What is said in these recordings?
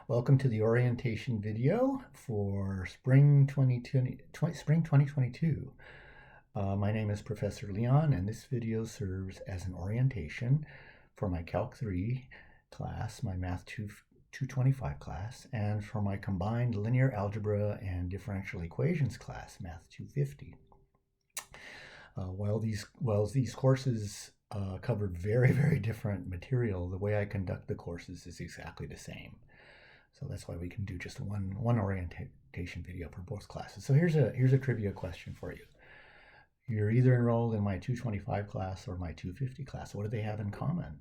Welcome to the orientation video for spring 2022. My name is Professor Leon, and this video serves as an orientation for my Calc 3 class, my Math 225 class, and for my combined linear algebra and differential equations class, Math 250. While these courses covered very different material, the way I conduct the courses is exactly the same. So that's why we can do just one orientation video for both classes. So here's a trivia question for you. You're either enrolled in my 225 class or my 250 class. What do they have in common?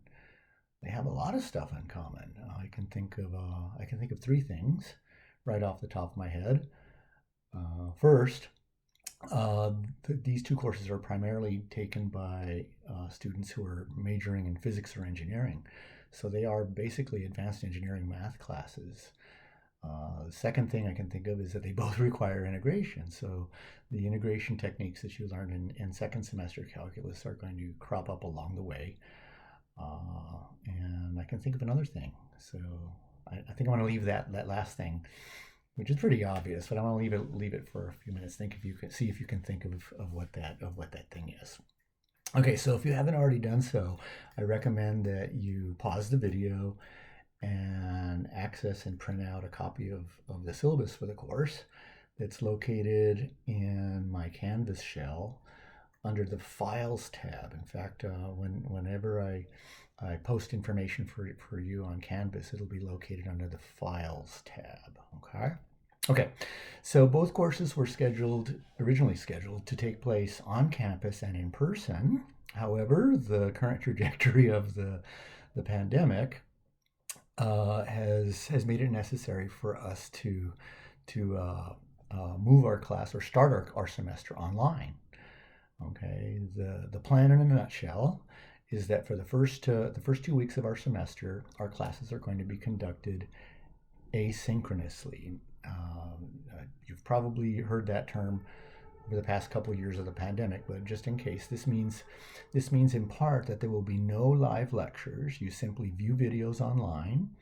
They have a lot of stuff in common. I can think of three things right off the top of my head. First, these two courses are primarily taken by students who are majoring in physics or engineering. So they are basically advanced engineering math classes. The second thing I can think of is that they both require integration. So the integration techniques that you learn in second semester calculus are going to crop up along the way. And I can think of another thing. So I think I'm going to leave that last thing, which is pretty obvious, but I want to leave it for a few minutes. See if you can think of what that thing is. Okay, so if you haven't already done so, I recommend that you pause the video and access and print out a copy of the syllabus for the course. It's located in my Canvas shell under the Files tab. In fact, whenever I post information for you on Canvas, it'll be located under the Files tab, okay? Okay, so both courses were originally scheduled to take place on campus and in person. However, the current trajectory of the pandemic has made it necessary for us to move our class or start our semester online. Okay, the plan in a nutshell is that for the first 2 weeks of our semester, our classes are going to be conducted asynchronously. You've probably heard that term over the past couple of years of the pandemic, but just in case, this means in part that there will be no live lectures. You simply view videos online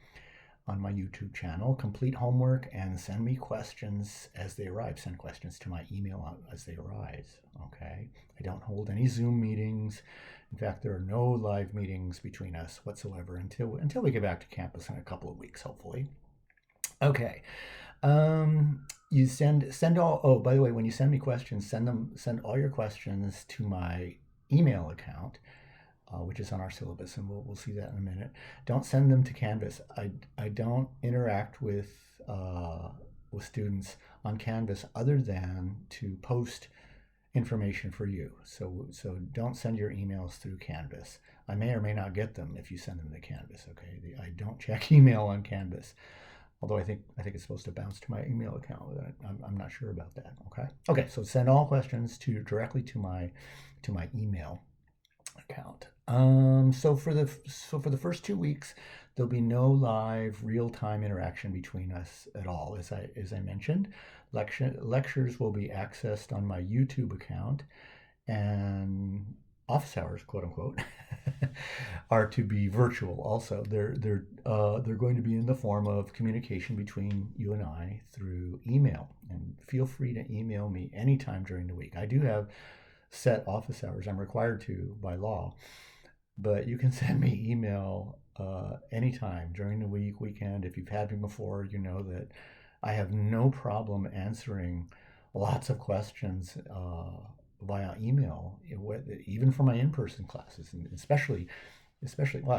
on my YouTube channel, complete homework, and send me questions as they arrive. Send questions to my email as they arise, okay? I don't hold any Zoom meetings. In fact, there are no live meetings between us whatsoever until we get back to campus in a couple of weeks, hopefully. Okay. You send all. Oh, by the way, when you send me questions, send all your questions to my email account, which is on our syllabus, and we'll see that in a minute. Don't send them to Canvas. I don't interact with students on Canvas other than to post information for you. So don't send your emails through Canvas. I may or may not get them if you send them to Canvas. Okay, I don't check email on Canvas. Although I think it's supposed to bounce to my email account. I'm not sure about that. Okay. So send all questions directly to my email account. So for the first 2 weeks, there'll be no live real-time interaction between us at all. As I mentioned, lectures will be accessed on my YouTube account, and office hours, quote unquote, are to be virtual. Also, they're going to be in the form of communication between you and I through email. And feel free to email me anytime during the week. I do have set office hours. I'm required to by law, but you can send me email anytime during the weekend. If you've had me before, you know that I have no problem answering lots of questions via email, even for my in-person classes, and especially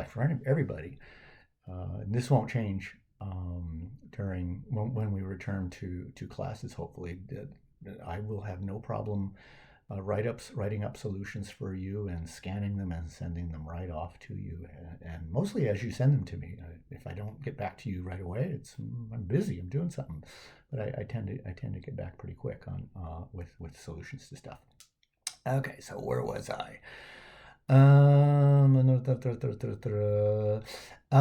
for everybody. This won't change during when we return to classes. Hopefully, that I will have no problem writing up solutions for you and scanning them and sending them right off to you, and mostly as you send them to me. If I don't get back to you right away, I'm busy, I'm doing something, but I tend to get back pretty quick on with solutions to stuff. Okay, so where was I?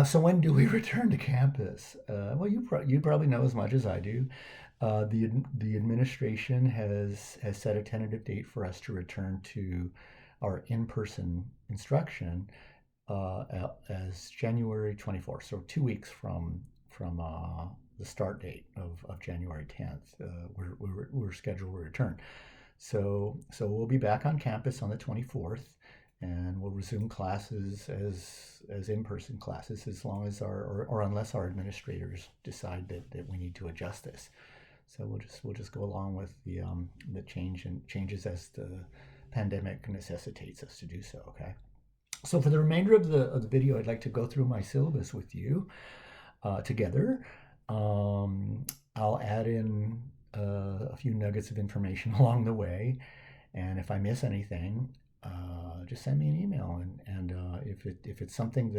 So when do we return to campus? Well, you probably know as much as I do. The administration has set a tentative date for us to return to our in-person instruction as January 24th, so 2 weeks from the start date of January 10th. We're scheduled to return. So we'll be back on campus on the 24th, and we'll resume classes as in-person classes as long as or unless our administrators decide that we need to adjust this. So we'll just go along with the changes as the pandemic necessitates us to do so. Okay. So for the remainder of the video, I'd like to go through my syllabus with you together. I'll add in a few nuggets of information along the way, and if I miss anything, just send me an email. And if it's something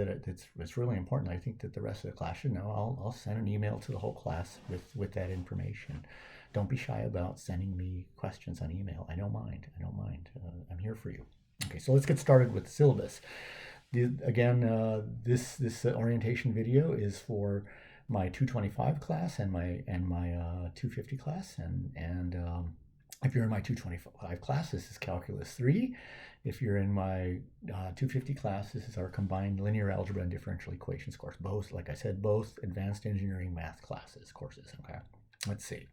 that's really important, I think that the rest of the class should know, I'll send an email to the whole class with that information. Don't be shy about sending me questions on email. I don't mind. I'm here for you. Okay, so let's get started with the syllabus. This orientation video is for my 225 class and my 250 class, and if you're in my 225 class, this is Calculus 3. If you're in my 250 class, this is our combined linear algebra and differential equations course. Both, like I said, both advanced engineering math courses. Okay, let's see.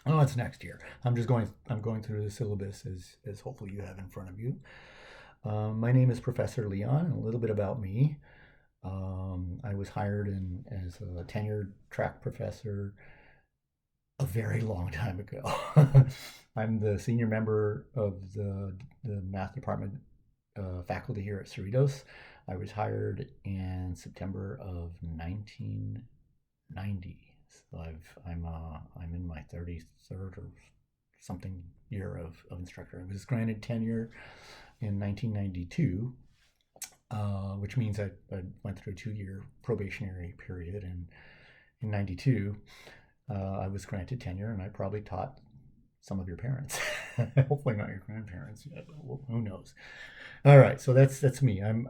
Oh, it's next year. I'm going through the syllabus as hopefully you have in front of you. My name is Professor Leon, and a little bit about me. I was hired as a tenured track professor a very long time ago. I'm the senior member of the math department faculty here at Cerritos. I was hired in September of 1990. So I'm in my 33rd or something year of instructor. I was granted tenure in 1992, which means I went through a 2-year probationary period, and in 92 I was granted tenure, and I probably taught some of your parents. Hopefully not your grandparents yet, but who knows. All right, so that's me. I'm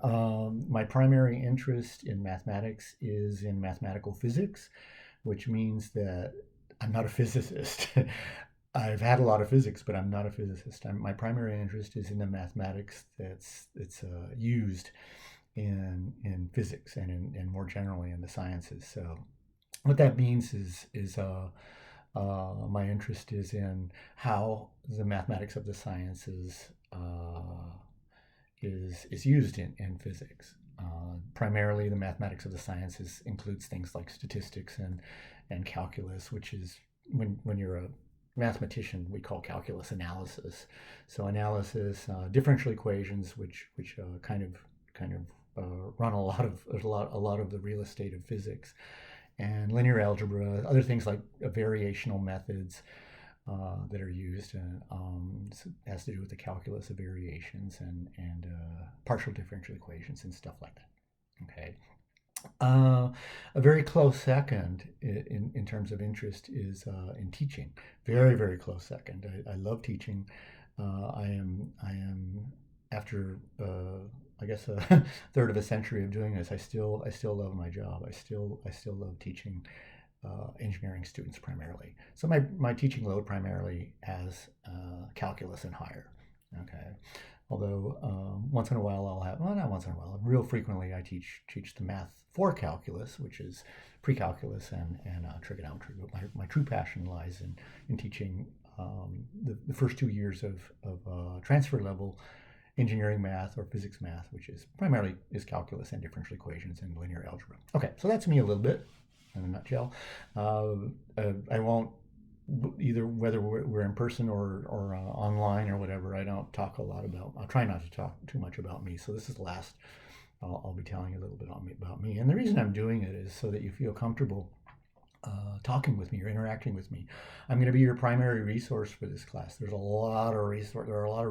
my primary interest in mathematics is in mathematical physics, which means that I'm not a physicist. I've had a lot of physics, but I'm not a physicist. My primary interest is in the mathematics that's used in physics and more generally in the sciences. So what that means is my interest is in how the mathematics of the sciences is used in physics. Primarily, the mathematics of the sciences includes things like statistics and calculus, which is when you're a mathematician, we call calculus analysis. So analysis, differential equations, which kind of run a lot of the real estate of physics, and linear algebra, other things like variational methods that are used. It has to do with the calculus of variations and partial differential equations and stuff like that. Okay. A very close second in terms of interest is in teaching. Very, very close second. I love teaching. I am after I guess a third of a century of doing this. I still love my job. I still love teaching engineering students primarily. So my teaching load primarily has calculus and higher. Okay. Although once in a while not once in a while, real frequently I teach the math for calculus, which is pre-calculus and trigonometry. But my true passion lies in teaching the first 2 years of transfer level engineering math or physics math, which is primarily calculus and differential equations and linear algebra. Okay, so that's me a little bit in a nutshell. I won't, either whether we're in person or online or whatever, I don't talk a lot about, I'll try not to talk too much about me. So this is the last I'll be telling you a little bit about me. And the reason I'm doing it is so that you feel comfortable talking with me or interacting with me. I'm going to be your primary resource for this class. There are a lot of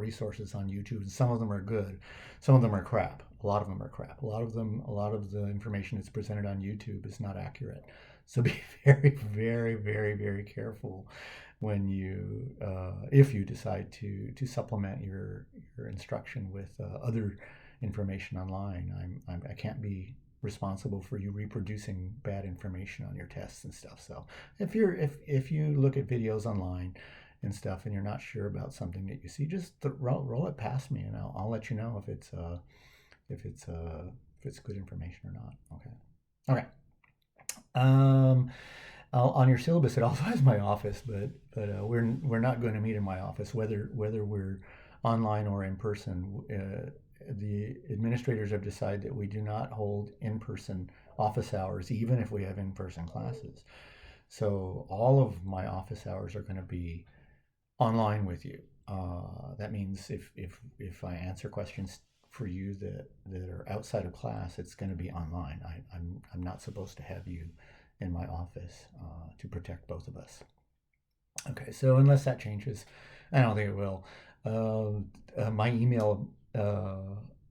resources on YouTube, and some of them are good, some of them are crap. A lot of them are crap. A lot of the information that's presented on YouTube is not accurate. So be very, very, very, very careful when you, if you decide to supplement your instruction with other information online. I can't be responsible for you reproducing bad information on your tests and stuff. So if you look at videos online and stuff and you're not sure about something that you see, just roll it past me, and I'll let you know if it's good information or not. Okay. Um, on your syllabus, it also has my office, but we're not going to meet in my office, whether we're online or in person. The administrators have decided that we do not hold in-person office hours, even if we have in-person classes. So all of my office hours are going to be online with you. That means if I answer questions for you that are outside of class, it's going to be online. I'm not supposed to have you in my office to protect both of us. Okay, so unless that changes, I don't think it will. My email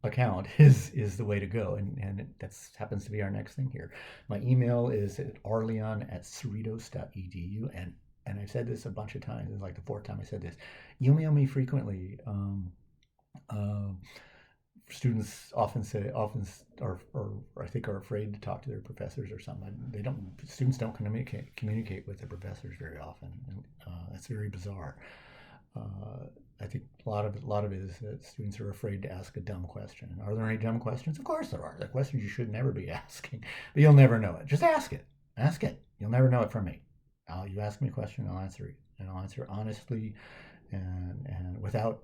account is the way to go, and that happens to be our next thing here. My email is at arleon@cerritos.edu, and I've said this a bunch of times. It's like the fourth time I said this. Email me frequently. Uh, Students often are, or I think are afraid to talk to their professors or something. They don't. Students don't communicate with their professors very often, and that's very bizarre. I think a lot of it is that students are afraid to ask a dumb question. Are there any dumb questions? Of course there are. There are questions you should never be asking, but you'll never know it. Just ask it. Ask it. You'll never know it from me. You ask me a question, I'll answer it, and I'll answer honestly and without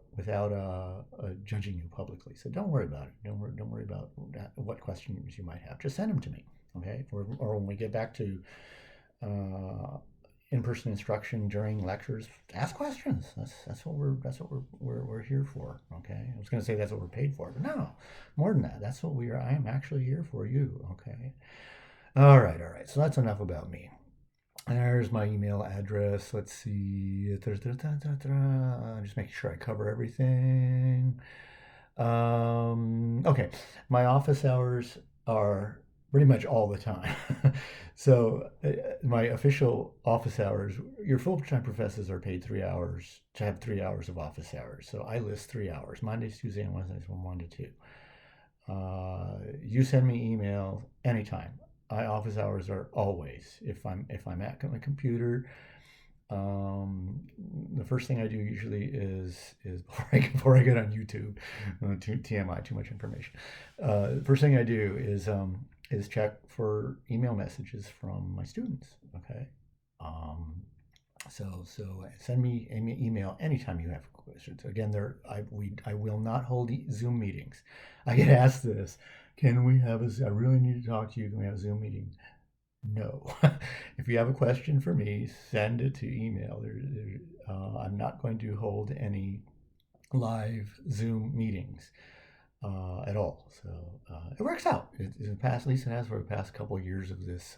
judging you publicly. So don't worry about it. Don't worry about what questions you might have. Just send them to me, okay? Or when we get back to uh, in-person instruction during lectures, ask questions. That's what we're here for. Okay, I was going to say that's what we're paid for, but no, more than that. That's what we are. I am actually here for you. Okay. All right. So that's enough about me. There's my email address. Let's see. Just making sure I cover everything. Okay, my office hours are pretty much all the time. So my official office hours, your full-time professors are paid 3 hours to have 3 hours of office hours. So I list 3 hours, Mondays, Tuesdays, and Wednesdays from 1 to 2. You send me email anytime. My office hours are always if I'm at my computer. Um, the first thing I do usually is before I get on YouTube, TMI, too much information. The first thing I do is check for email messages from my students. Okay, um, so send me an email anytime you have questions. Again, I will not hold Zoom meetings. I get asked this. Can we have a? I really need to talk to you. Can we have a Zoom meeting? No. If you have a question for me, send it to email. I'm not going to hold any live Zoom meetings at all. So it works out. At least it has for the past couple of years of this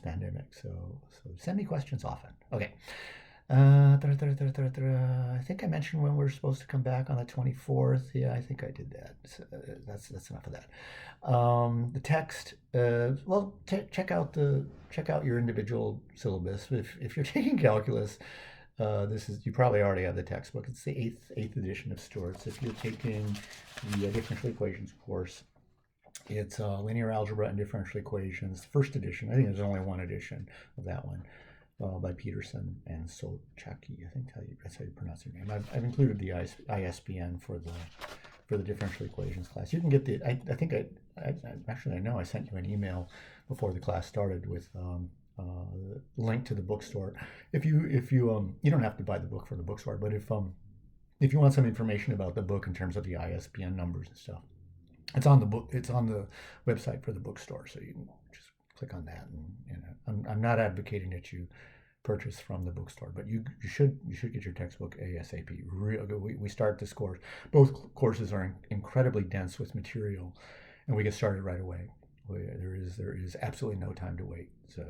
pandemic. So send me questions often. Okay. I think I mentioned when we're supposed to come back on the 24th. Yeah, I think I did that. So, that's enough of that. The text. Well, check out your individual syllabus. If you're taking calculus, this is you probably already have the textbook. It's the eighth edition of Stewart's. If you're taking the differential equations course, it's linear algebra and differential equations. First edition. I think there's only one edition of that one. By Peterson and Sochaki. I think that's how you pronounce your name. I've included the ISBN for the differential equations class. You can get the. I think I know I sent you an email before the class started with link to the bookstore. If you don't have to buy the book from the bookstore, but if you want some information about the book in terms of the ISBN numbers and stuff, it's on the book. It's on the website for the bookstore, so you can just click on that. And I'm not advocating that you purchase from the bookstore, but you should get your textbook ASAP. Real good. We start this course. Both courses are incredibly dense with material, and we get started right away. There is absolutely no time to wait. So,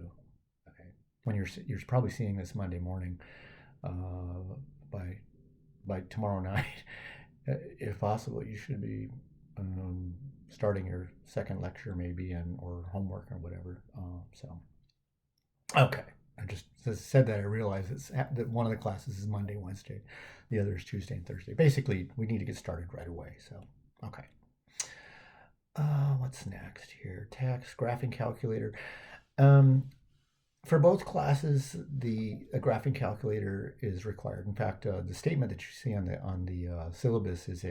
okay, when you're probably seeing this Monday morning, by tomorrow night, if possible, you should be starting your second lecture maybe or homework or whatever. Okay. I just said that. I realized that one of the classes is Monday, Wednesday, the other is Tuesday and Thursday. Basically, we need to get started right away. So, okay. What's next here? Text, graphing calculator. For both classes, a graphing calculator is required. In fact, the statement that you see on the syllabus is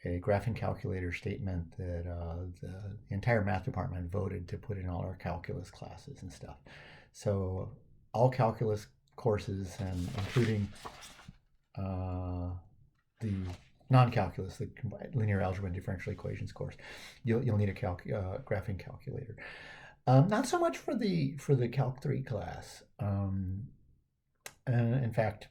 a graphing calculator statement that the entire math department voted to put in all our calculus classes and stuff. So all calculus courses, and including the non-calculus, the linear algebra and differential equations course, you'll need a graphing calculator. Not so much for the Calc 3 class. In fact,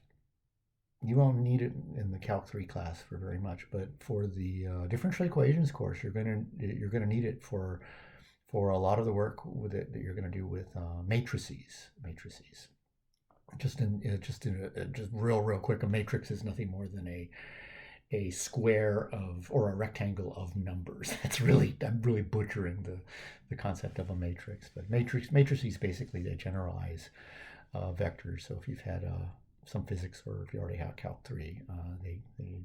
you won't need it in the Calc 3 class for very much, but for the differential equations course, you're gonna need it for a lot of the work with it that you're gonna do with matrices. Just real quick, a matrix is nothing more than a square of, or a rectangle of numbers. I'm really butchering the concept of a matrix, but matrices basically, they generalize vectors. So if you've had some physics, or if you already have Calc 3, they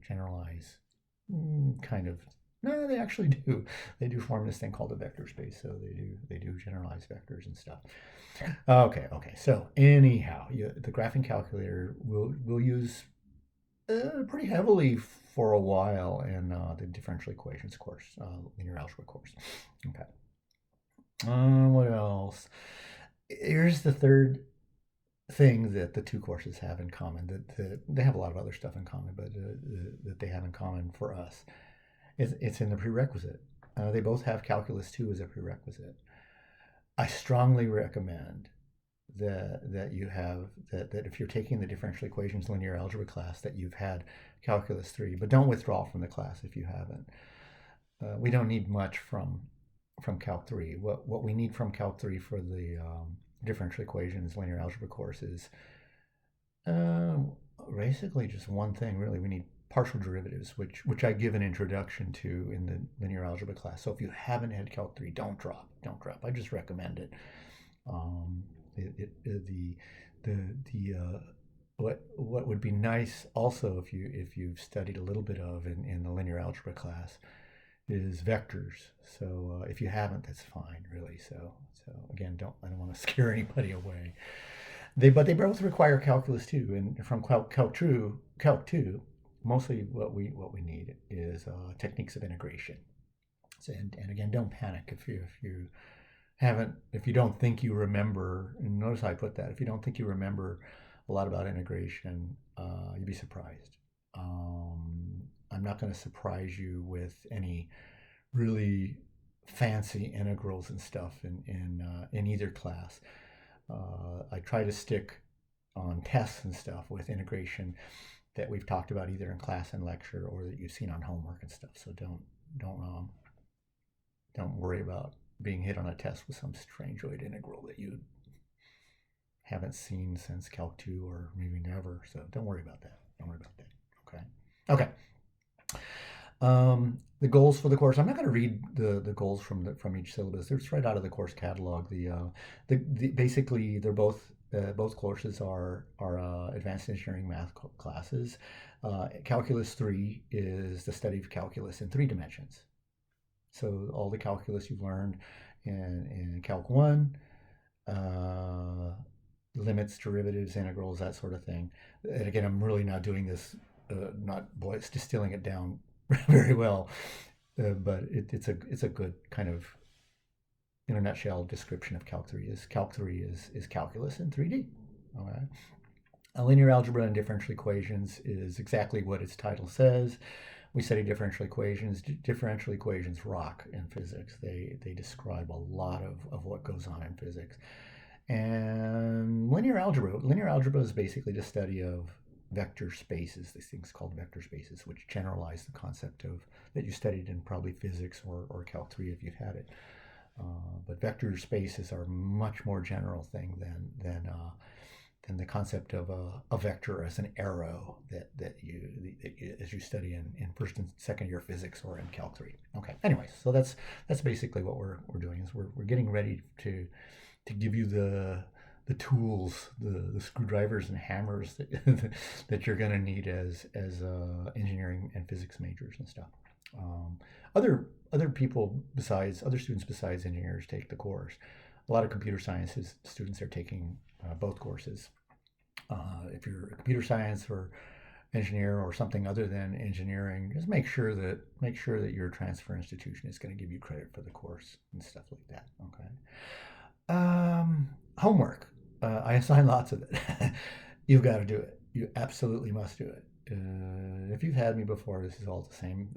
generalize kind of. No, they actually do. They do form this thing called a vector space. So they do generalize vectors and stuff. Okay. So anyhow, the graphing calculator we'll use pretty heavily for a while in the differential equations course, linear algebra course. Okay. What else? Here's the third thing that the two courses have in common. That they have a lot of other stuff in common, but that they have in common for us, it's in the prerequisite. They both have Calculus 2 as a prerequisite. I strongly recommend that you have that if you're taking the differential equations linear algebra class, that you've had Calculus 3, but don't withdraw from the class if you haven't. We don't need much from Calc 3. What we need from Calc 3 for the differential equations linear algebra course is basically just one thing, really. We need partial derivatives, which I give an introduction to in the linear algebra class. So if you haven't had Calc 3, don't drop. I just recommend it. What would be nice also, if you've studied a little bit of in the linear algebra class, is vectors. So if you haven't, that's fine, really. So again, I don't want to scare anybody away. But they both require Calculus 2, and from Calc 2, mostly what we need is techniques of integration. So, and again, don't panic if you don't think you remember. And notice how I put that. If you don't think you remember a lot about integration, you'd be surprised. I'm not going to surprise you with any really fancy integrals and stuff in either class. I try to stick on tests and stuff with integration that we've talked about either in class and lecture, or that you've seen on homework and stuff. So don't worry about being hit on a test with some strangeoid integral that you haven't seen since Calc 2 or maybe never. So don't worry about that. Okay. The goals for the course. I'm not going to read the goals from each syllabus. They're right out of the course catalog. Basically they're both courses are advanced engineering math classes. Calculus 3 is the study of calculus in 3 dimensions. So all the calculus you've learned in Calc 1, limits, derivatives, integrals, that sort of thing. And again, I'm really not doing this, it's distilling it down very well, but it's a good kind of, in a nutshell, description of Calc 3. Calc 3 is calculus in 3D. All right. Linear algebra and differential equations is exactly what its title says. We study differential equations. Differential equations rock in physics. They describe a lot of what goes on in physics. And linear algebra is basically the study of vector spaces, these things called vector spaces, which generalize the concept of that you studied in probably physics or Calc 3 if you've had it. But vector spaces are a much more general thing than the concept of a vector as an arrow that you as you study in first and second year physics or in Calc 3. Okay. Anyway, so that's basically what we're doing, is we're getting ready to give you the tools, the screwdrivers and hammers that you're going to need as engineering and physics majors and stuff. Other students besides engineers take the course. A lot of computer sciences students are taking both courses. If you're a computer science or engineer or something other than engineering, just make sure that your transfer institution is going to give you credit for the course and stuff like that. Okay. Homework. I assign lots of it. You've got to do it. You absolutely must do it. If you've had me before, this is all the same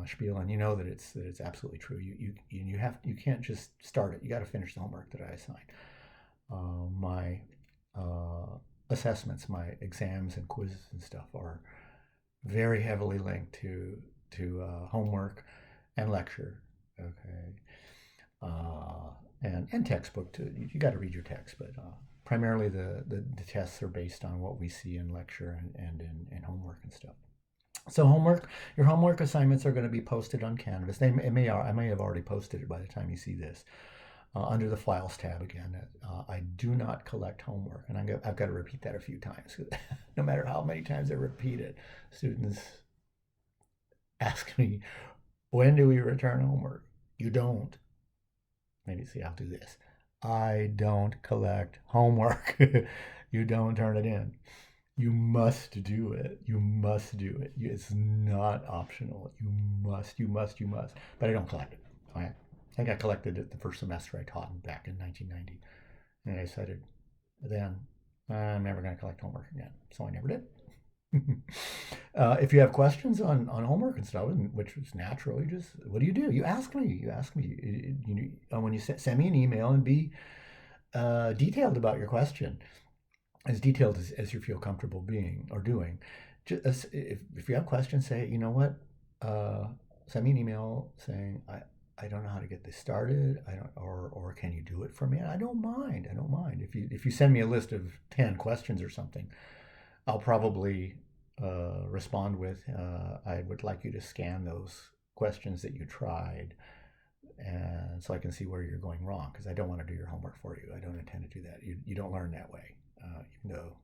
spiel, and you know that it's absolutely true. You can't just start it. You got to finish the homework that I assign. My assessments, my exams and quizzes and stuff are very heavily linked to homework and lecture. Okay, and textbook too. You got to read your text, but primarily the tests are based on what we see in lecture and in homework and stuff. So your homework assignments are going to be posted on Canvas. I may have already posted it by the time you see this. Under the Files tab again, I do not collect homework, and I've got to repeat that a few times. No matter how many times I repeat it, students ask me, "When do we return homework?" You don't. Maybe see, I'll do this. I don't collect homework. You don't turn it in. You must do it. You must do it. It's not optional. You must. But I don't collect it. I think I collected it the first semester I taught back in 1990. And I decided then I'm never going to collect homework again. So I never did. If you have questions on homework and stuff, which is natural, what do? You ask me. When you send me an email, and be detailed about your question, as detailed as you feel comfortable being or doing. Just, if you have questions, say, you know what, send me an email saying, I don't know how to get this started. I don't, or can you do it for me? I don't mind. If you send me a list of 10 questions or something, I'll probably respond with, I would like you to scan those questions that you tried, and so I can see where you're going wrong, because I don't want to do your homework for you. I don't intend to do that. You don't learn that way.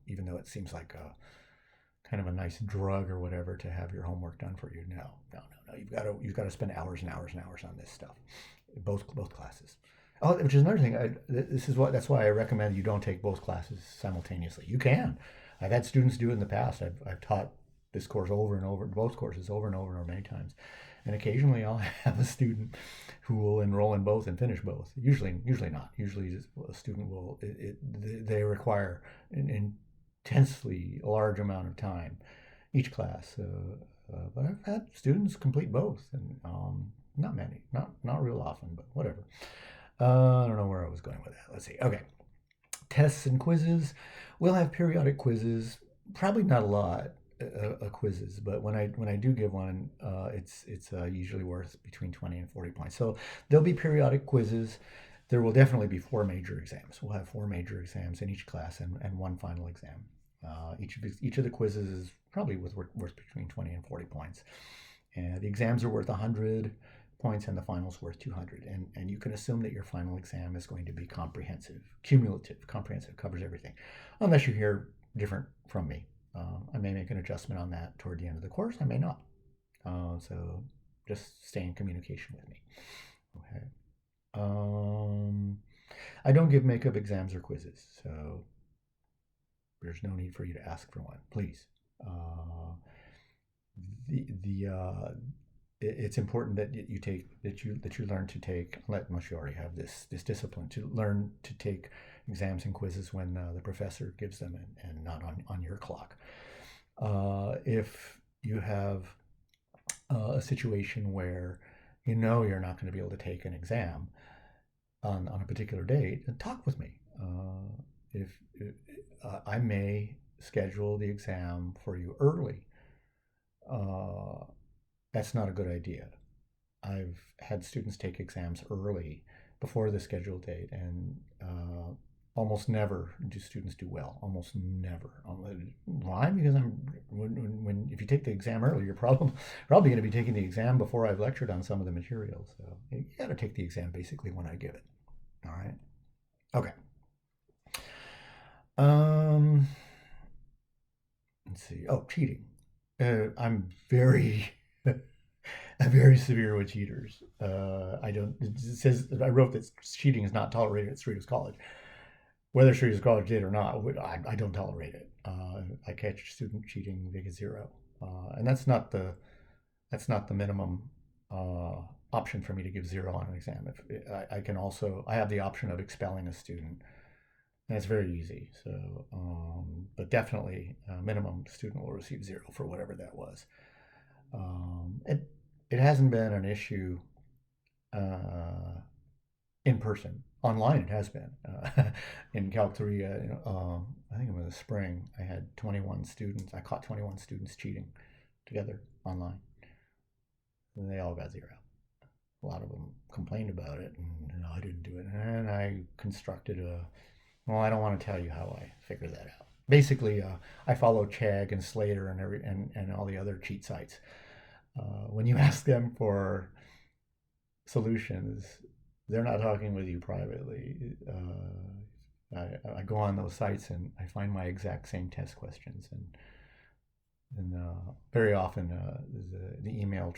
Even though it seems like a kind of a nice drug or whatever to have your homework done for you. No. You've got to spend hours and hours and hours on this stuff, both classes. Oh, which is another thing. That's why I recommend you don't take both classes simultaneously. You can. I've had students do it in the past. I've taught this course over and over, both courses over and over many times, and occasionally I'll have a student who will enroll in both and finish both. Usually not. Usually a student will. They require an intensely large amount of time each class. But I've had students complete both, and not many, not real often, but whatever. I don't know where I was going with that. Let's see. Okay, tests and quizzes. We'll have periodic quizzes. Probably not a lot of quizzes, but when I do give one, it's usually worth between 20 and 40 points. So there'll be periodic quizzes. There will definitely be 4 major exams. We'll have 4 major exams in each class and one final exam. Each of the quizzes is probably worth between 20 and 40 points. And the exams are worth 100 points, and the final's worth 200. And you can assume that your final exam is going to be comprehensive, cumulative. Comprehensive covers everything, unless you hear different from me. I may make an adjustment on that toward the end of the course. I may not. So just stay in communication with me. Okay. I don't give makeup exams or quizzes, so there's no need for you to ask for one, please. It's important that you learn to take. Unless you already have this discipline, to learn to take exams and quizzes when the professor gives them, and not on your clock. If you have a situation where you're not going to be able to take an exam on a particular date, then talk with me. If I may schedule the exam for you early, that's not a good idea. I've had students take exams early before the scheduled date, and almost never do students do well. Almost never. Why? Because if you take the exam early, you're probably going to be taking the exam before I've lectured on some of the materials. So you got to take the exam basically when I give it. All right. Okay. Let's see. Oh, cheating. I'm very severe with cheaters. It says I wrote that cheating is not tolerated at Cerritos College. whether she was college data or not, I don't tolerate it. I catch a student cheating, they get zero, and that's not the minimum option for me to give zero on an exam. If I can also, I have the option of expelling a student, and it's very easy. So, but definitely, minimum student will receive zero for whatever that was. It hasn't been an issue uh, in person. Online, it has been. In Calc 3, I think it was the spring, I had 21 students. I caught 21 students cheating together online. And they all got zero. A lot of them complained about it, and no, I didn't do it. And I constructed well, I don't want to tell you how I figured that out. Basically, I follow Chegg and Slater and all the other cheat sites. When you ask them for solutions, they're not talking with you privately. I go on those sites and I find my exact same test questions, and very often the email.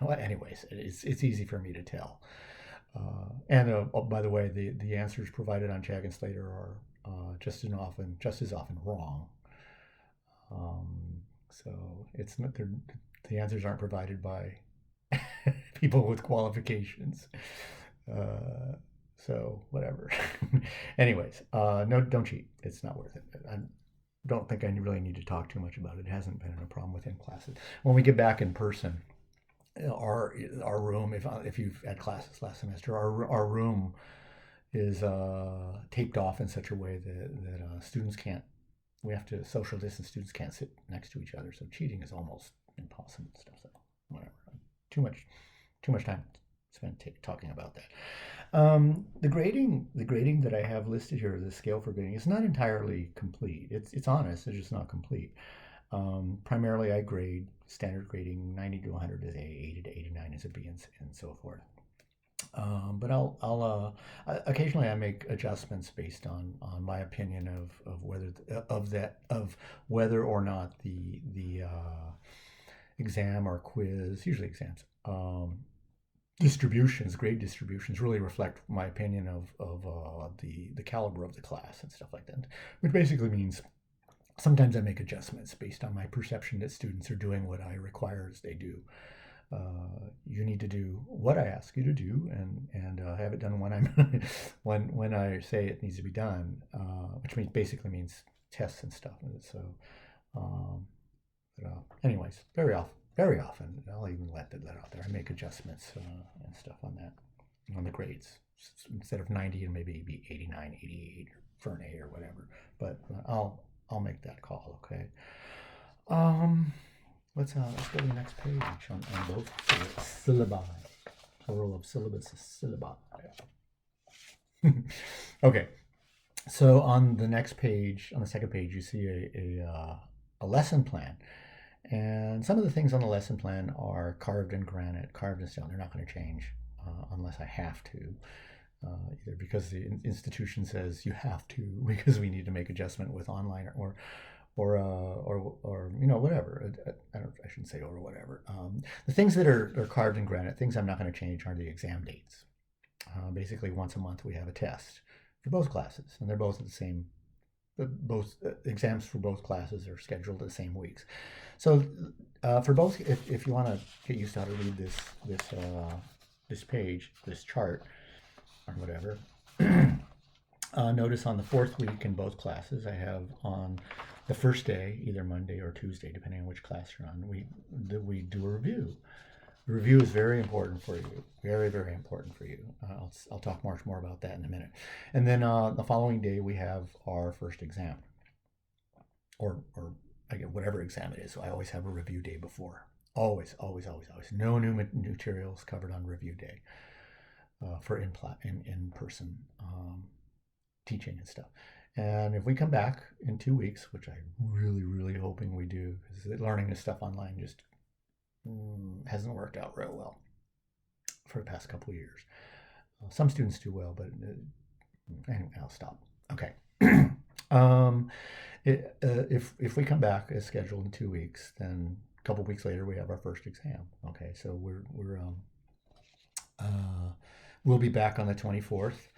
Well, anyways, it's easy for me to tell. Oh, by the way, the answers provided on Chegg and Slater are just as often wrong. So it's not the answers aren't provided by people with qualifications. So whatever. Anyways, no, don't cheat. It's not worth it. I don't think I really need to talk too much about it. It hasn't been a problem within classes. When we get back in person, our room, if you've had classes last semester, our room is taped off in such a way that students can't. We have to social distance. Students can't sit next to each other, so cheating is almost impossible. Stuff. So whatever. Too much time spent talking about that. The grading that I have listed here, the scale for grading, is not entirely complete. It's honest. It's just not complete. Primarily, I grade standard grading 90 to 100 is A, 80 to 89 is a B, and so forth. But I'll occasionally I make adjustments based on my opinion of whether or not the exam or quiz, usually exams, grade distributions really reflect my opinion of the caliber of the class and stuff like that, which basically means sometimes I make adjustments based on my perception that students are doing what I require as they do. You need to do what I ask you to do, and have it done when I'm when I say it needs to be done, which basically means tests and stuff. So, anyways, very often, I'll even let that out there. I make adjustments and stuff on that, on the grades. Instead of 90, and maybe be 89, 88 for an A or whatever. But I'll make that call. Okay. Let's go to the next page on both syllabi. Plural of syllabus is syllabi. Okay. So on the next page, on the second page, you see a lesson plan. And some of the things on the lesson plan are carved in granite, carved in stone. They're not going to change unless I have to, either because the institution says you have to, because we need to make adjustment with online or whatever. I shouldn't say or whatever. The things that are carved in granite, things I'm not going to change, are the exam dates. Basically, once a month we have a test for both classes, and they're both at the same. Both exams for both classes are scheduled at the same weeks. So for both, if you want to get used to how to read this page, this chart, or whatever, notice on the fourth week in both classes, I have on the first day, either Monday or Tuesday, depending on which class you're on, we do a review. The review is very important for you, very, very important for you. I'll talk much more about that in a minute. And then the following day, we have our first exam, or I get whatever exam it is. So I always have a review day before. Always, always, always, always. No new materials covered on review day for in-person teaching and stuff. And if we come back in 2 weeks, which I'm really, really hoping we do, because learning this stuff online just hasn't worked out real well for the past couple of years. Some students do well, but anyway, I'll stop. Okay. If we come back as scheduled in 2 weeks, then a couple weeks later we have our first exam. Okay, so we'll be back on the 24th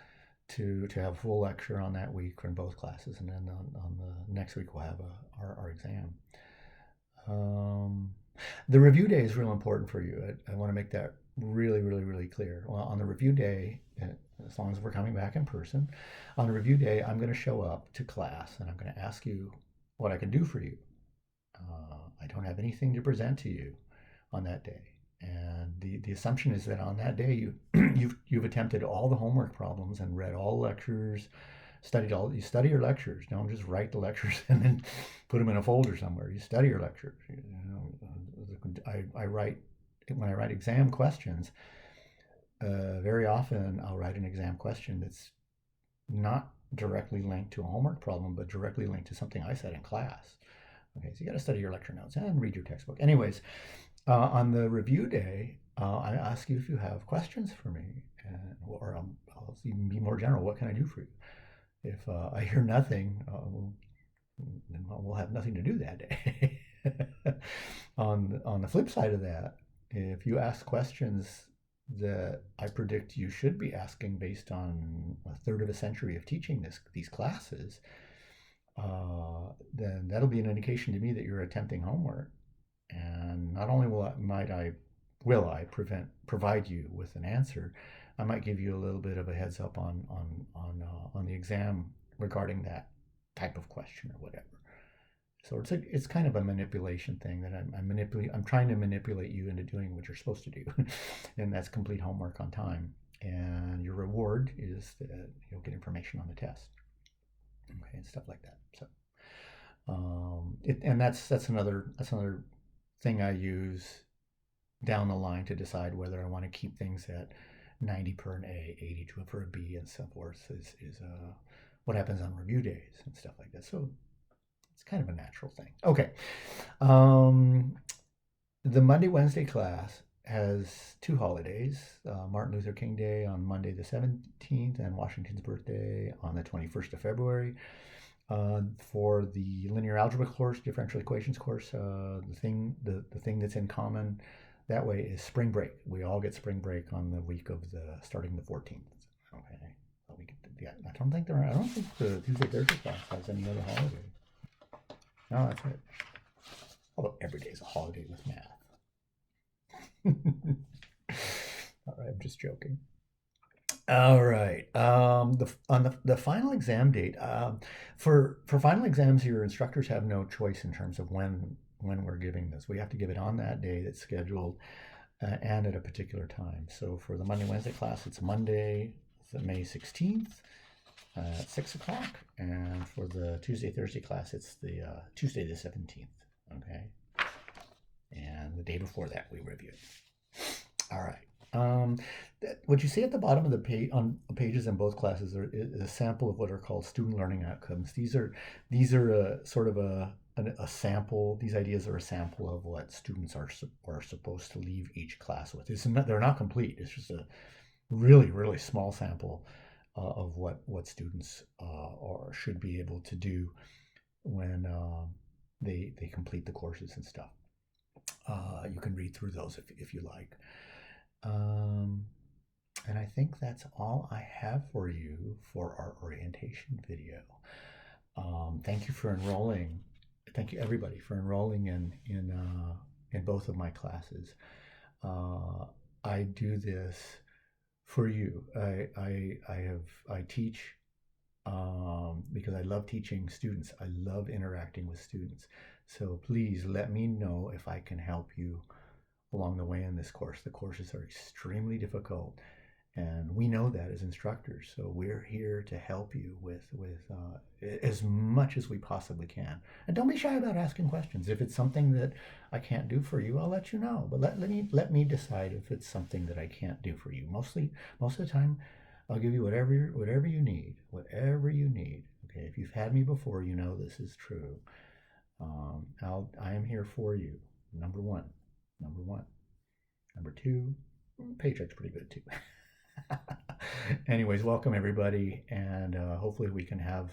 to have a full lecture on that week in both classes, and then on the next week we'll have our exam. The review day is real important for you. I want to make that really, really, really clear. Well, on the review day, as long as we're coming back in person, on the review day, I'm going to show up to class and I'm going to ask you what I can do for you. I don't have anything to present to you on that day. And the assumption is that on that day you've attempted all the homework problems and read all the lectures, you study your lectures. Don't just write the lectures and then put them in a folder somewhere. You study your lectures. I write when I write exam questions. Very often I'll write an exam question that's not directly linked to a homework problem, but directly linked to something I said in class. Okay, so you got to study your lecture notes and read your textbook. Anyways, on the review day, I ask you if you have questions for me, or I'll even be more general. What can I do for you? If I hear nothing, then we'll have nothing to do that day. On the flip side of that, if you ask questions that I predict you should be asking based on a third of a century of teaching these classes, then that'll be an indication to me that you're attempting homework. And not only will I provide you with an answer, I might give you a little bit of a heads up on the exam regarding that type of question or whatever. So it's kind of a manipulation thing that I'm trying to manipulate you into doing what you're supposed to do, and that's complete homework on time. And your reward is that you'll get information on the test, okay, and stuff like that. So, and that's another thing I use down the line to decide whether I want to keep things at 90 per an A, 80 for a B, and so forth. Is what happens on review days and stuff like that. So it's kind of a natural thing. Okay. The Monday-Wednesday class has two holidays, Martin Luther King Day on Monday the 17th and Washington's birthday on the 21st of February. For the linear algebra course, differential equations course, the thing that's in common that way is spring break. We all get spring break on the week of starting the 14th. Okay. I don't think the Tuesday Thursday class has any other holiday. No, that's it. Although every day is a holiday with math. All right, I'm just joking. All right. On the final exam date, for final exams, your instructors have no choice in terms of when we're giving this. We have to give it on that day that's scheduled, and at a particular time. So for the Monday-Wednesday class, it's Monday, May 16th at 6 o'clock, and for the Tuesday-Thursday class, it's the Tuesday the 17th. Okay, and the day before that we review. All right. What you see at the bottom of the page on pages in both classes is a sample of what are called student learning outcomes. These are a sort of a sample. These ideas are a sample of what students are supposed to leave each class with. They're not complete. It's just a really, really small sample of what students should be able to do when they complete the courses and stuff. You can read through those if you like. And I think that's all I have for you for our orientation video. Thank you for enrolling. Thank you everybody for enrolling in both of my classes. I do this for you. I teach because I love teaching students. I love interacting with students. So please let me know if I can help you along the way in this course. The courses are extremely difficult, and we know that as instructors. So we're here to help you with as much as we possibly can. And don't be shy about asking questions. If it's something that I can't do for you, I'll let you know. But let me decide if it's something that I can't do for you. Most of the time, I'll give you whatever you need. Whatever you need. Okay. If you've had me before, you know this is true. I am here for you. Number one. Number two, paycheck's pretty good too. Anyways, welcome everybody, and hopefully we can have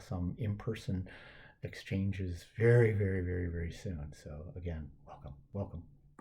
some in-person exchanges very, very, very, very soon. So again, welcome.